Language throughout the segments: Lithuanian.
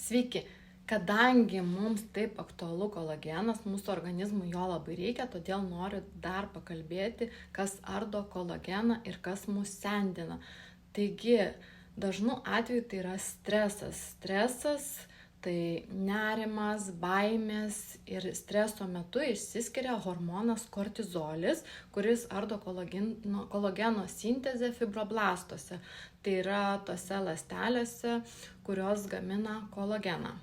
Sveiki! Kadangi mums taip aktualu kolagenas, mūsų organizmui jo labai reikia, todėl noriu dar pakalbėti, kas ardo kolageną ir kas mus sendina. Taigi, dažnu atveju tai yra stresas. Stresas tai nerimas, baimės ir streso metu išsiskiria hormonas kortizolis, kuris ardo kolageno sintezę fibroblastuose. Tai yra tose ląstelėse, kurios gamina kolageną.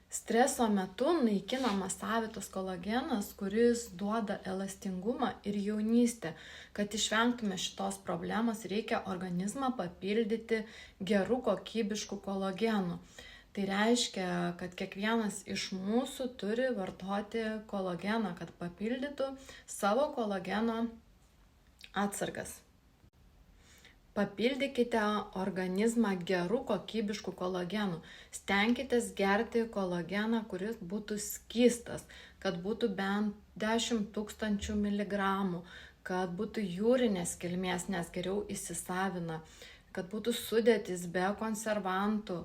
Streso metu naikinamas savitas kolagenas, kuris duoda elastingumą ir jaunystę. Kad išvengtume šitos problemos, reikia organizmą papildyti gerų kokybiškų kolagenų. Tai reiškia, kad kiekvienas iš mūsų turi vartoti kolageną, kad papildytų savo kolageno atsargas. Papildykite organizmą gerų kokybiškų kolagenų. Stenkitės gerti kolageną, kuris būtų skystas, kad būtų bent 10 000 mg, kad būtų jūrinės kilmės, nes geriau įsisavina, kad būtų sudėtis be konservantų,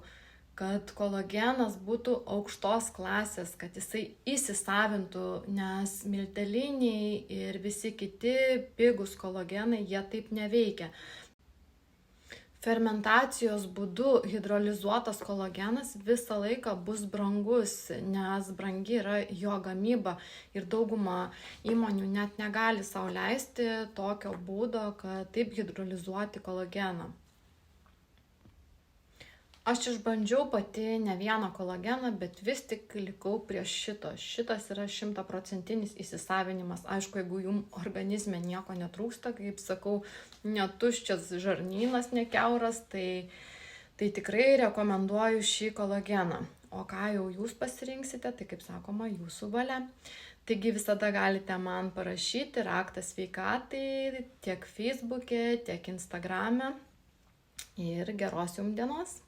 kad kolagenas būtų aukštos klasės, kad jisai įsisavintų, nes milteliniai ir visi kiti pigūs kolagenai, jie taip neveikia. Fermentacijos būdu hidrolizuotas kolagenas visą laiką bus brangus, nes brangi yra jo gamyba ir dauguma įmonių net negali sau leisti tokio būdo, kad taip hidrolizuoti kolageną. Aš išbandžiau pati ne vieną kolageną, bet vis tik likau prie šito. Šitas yra 100% įsisavinimas. Aišku, jeigu jums organizme nieko netrūksta, kaip sakau, netuščias žarnynas, nekiauras, tai tikrai rekomenduoju šį kolageną. O ką jau jūs pasirinksite, tai kaip sakoma, jūsų valia. Taigi visada galite man parašyti Raktas sveikatai tiek Facebook'e, tiek Instagram'e. Ir geros jums dienos.